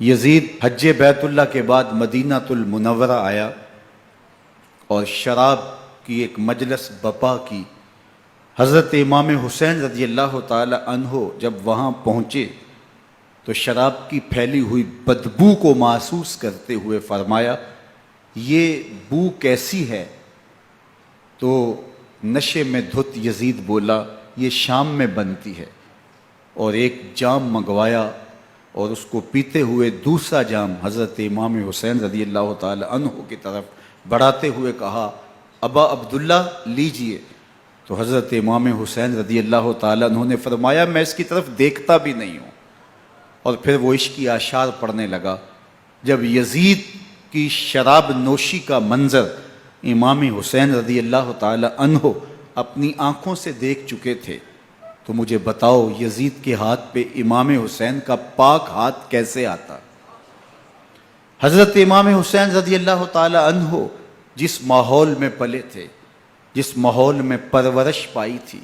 یزید حج بیت اللہ کے بعد مدینہ المنورہ آیا اور شراب کی ایک مجلس بپا کی۔ حضرت امام حسین رضی اللہ تعالی عنہ جب وہاں پہنچے تو شراب کی پھیلی ہوئی بدبو کو محسوس کرتے ہوئے فرمایا، یہ بو کیسی ہے؟ تو نشے میں دھت یزید بولا، یہ شام میں بنتی ہے، اور ایک جام منگوایا اور اس کو پیتے ہوئے دوسرا جام حضرت امام حسین رضی اللہ تعالی عنہ کی طرف بڑھاتے ہوئے کہا، ابا عبداللہ لیجئے۔ تو حضرت امام حسین رضی اللہ تعالی عنہ نے فرمایا، میں اس کی طرف دیکھتا بھی نہیں ہوں، اور پھر وہ عشقی اشعار پڑھنے لگا۔ جب یزید کی شراب نوشی کا منظر امام حسین رضی اللہ تعالی عنہ اپنی آنکھوں سے دیکھ چکے تھے تو مجھے بتاؤ یزید کے ہاتھ پہ امام حسین کا پاک ہاتھ کیسے آتا؟ حضرت امام حسین رضی اللہ تعالی عنہ جس ماحول میں پلے تھے، جس ماحول میں پرورش پائی تھی،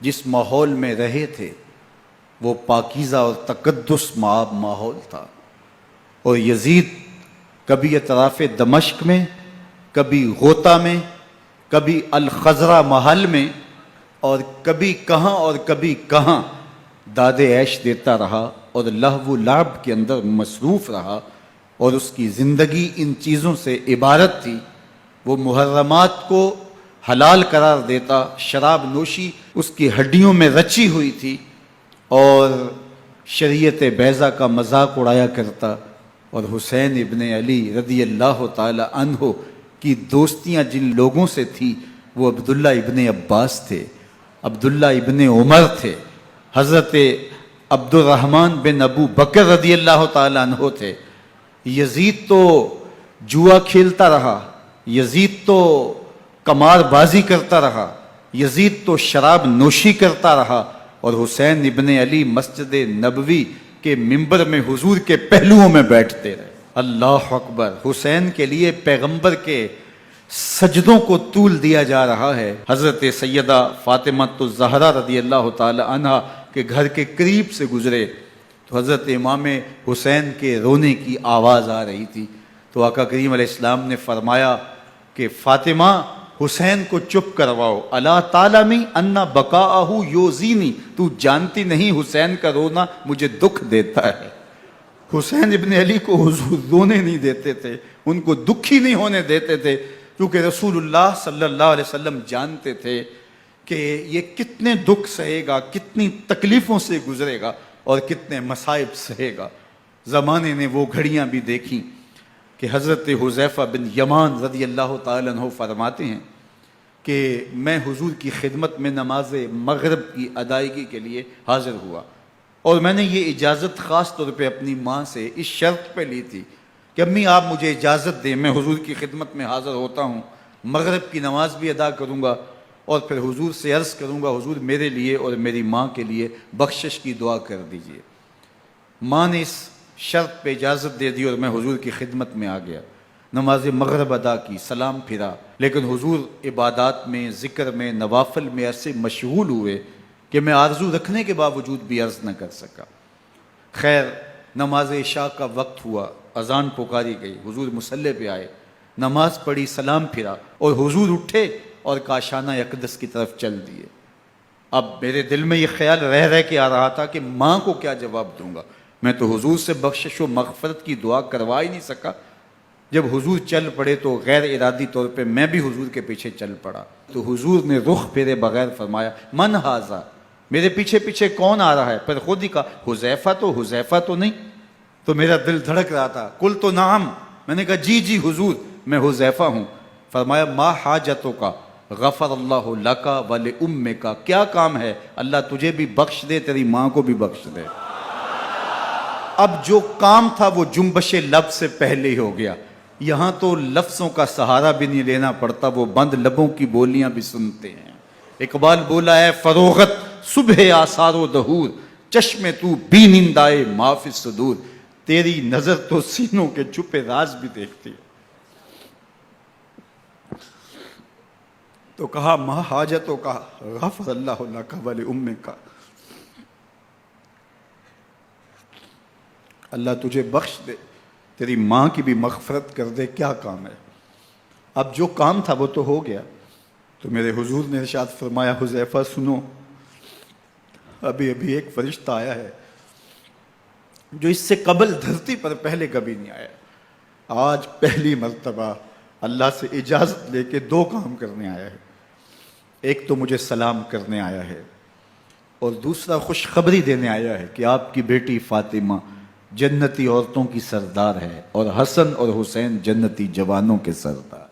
جس ماحول میں رہے تھے، وہ پاکیزہ اور تقدس مآب ماحول تھا۔ اور یزید کبھی اطراف دمشق میں، کبھی غوطہ میں، کبھی الخزرہ محل میں، اور کبھی کہاں داد عیش دیتا رہا اور لہو و لعب کے اندر مصروف رہا، اور اس کی زندگی ان چیزوں سے عبارت تھی۔ وہ محرمات کو حلال قرار دیتا، شراب نوشی اس کی ہڈیوں میں رچی ہوئی تھی، اور شریعت بیضا کا مذاق اڑایا کرتا۔ اور حسین ابن علی رضی اللہ تعالی عنہ کی دوستیاں جن لوگوں سے تھی وہ عبداللہ ابن عباس تھے، عبداللہ ابن عمر تھے، حضرت عبد الرحمن بن ابو بکر رضی اللہ تعالی عنہ تھے۔ یزید تو جوا کھیلتا رہا، یزید تو قمار بازی کرتا رہا، یزید تو شراب نوشی کرتا رہا، اور حسین ابن علی مسجد نبوی کے منبر میں حضور کے پہلوؤں میں بیٹھتے رہے۔ اللہ اکبر! حسین کے لیے پیغمبر کے سجدوں کو طول دیا جا رہا ہے۔ حضرت سیدہ فاطمہ الزہرا رضی اللہ تعالی عنہ کے گھر کے قریب سے گزرے تو حضرت امام حسین کے رونے کی آواز آ رہی تھی، تو آقا کریم علیہ السلام نے فرمایا کہ فاطمہ، حسین کو چپ کرواؤ، الا تعلمی ان بقاءہ یؤذینی، تو جانتی نہیں حسین کا رونا مجھے دکھ دیتا ہے۔ حسین ابن علی کو حضور رونے نہیں دیتے تھے، ان کو دکھی نہیں ہونے دیتے تھے، کیونکہ رسول اللہ صلی اللہ علیہ وسلم جانتے تھے کہ یہ کتنے دکھ سہے گا، کتنی تکلیفوں سے گزرے گا اور کتنے مصائب سہے گا۔ زمانے نے وہ گھڑیاں بھی دیکھیں کہ حضرت حذیفہ بن یمان رضی اللہ تعالیٰ عنہ فرماتے ہیں کہ میں حضور کی خدمت میں نماز مغرب کی ادائیگی کے لیے حاضر ہوا، اور میں نے یہ اجازت خاص طور پہ اپنی ماں سے اس شرط پہ لی تھی کہ امی آپ مجھے اجازت دیں، میں حضور کی خدمت میں حاضر ہوتا ہوں، مغرب کی نماز بھی ادا کروں گا، اور پھر حضور سے عرض کروں گا حضور میرے لیے اور میری ماں کے لیے بخشش کی دعا کر دیجئے۔ ماں نے اس شرط پہ اجازت دے دی اور میں حضور کی خدمت میں آ گیا، نماز مغرب ادا کی، سلام پھرا، لیکن حضور عبادات میں، ذکر میں، نوافل میں ایسے مشغول ہوئے کہ میں آرزو رکھنے کے باوجود بھی عرض نہ کر سکا۔ خیر، نماز عشاء کا وقت ہوا، اذان پکاری گئی، حضور مصلی پہ آئے، نماز پڑھی، سلام پھرا، اور حضور اٹھے اور کاشانہ اقدس کی طرف چل دیے۔ اب میرے دل میں یہ خیال رہ کے آ رہا تھا کہ ماں کو کیا جواب دوں گا، میں تو حضور سے بخشش و مغفرت کی دعا کروا ہی نہیں سکا۔ جب حضور چل پڑے تو غیر ارادی طور پہ میں بھی حضور کے پیچھے چل پڑا، تو حضور نے رخ پھیرے بغیر فرمایا، من ھذا، میرے پیچھے پیچھے کون آ رہا ہے؟ پھر خود ہی کہا، حذیفہ تو نہیں؟ تو میرا دل دھڑک رہا تھا، قلت نعم، میں نے کہا جی جی حضور میں حذیفہ ہوں۔ فرمایا، ما حاجتک غفر اللہ لک ولامک، کیا کام ہے؟ اللہ تجھے بھی بخش دے، تیری ماں کو بھی بخش دے۔ اب جو کام تھا وہ جنبش لب سے پہلے ہی ہو گیا، یہاں تو لفظوں کا سہارا بھی نہیں لینا پڑتا، وہ بند لبوں کی بولیاں بھی سنتے ہیں۔ اقبال بولا ہے، فروغت صبح آثار و دہور، چشم تو بینندائے ما فی الصدور، تیری نظر تو سینوں کے چھپے راز بھی دیکھتی ہے۔ تو کہا، ما حاجتوں کا غفر اللہ لک ولامک، اللہ تجھے بخش دے، تیری ماں کی بھی مغفرت کر دے، کیا کام ہے؟ اب جو کام تھا وہ تو ہو گیا۔ تو میرے حضور نے ارشاد فرمایا، حذیفہ سنو، ابھی ابھی ایک فرشتہ آیا ہے جو اس سے قبل دھرتی پر پہلے کبھی نہیں آیا، آج پہلی مرتبہ اللہ سے اجازت لے کے 2 کام کرنے آیا ہے۔ ایک تو مجھے سلام کرنے آیا ہے، اور دوسرا خوشخبری دینے آیا ہے کہ آپ کی بیٹی فاطمہ جنتی عورتوں کی سردار ہے، اور حسن اور حسین جنتی جوانوں کے سردار۔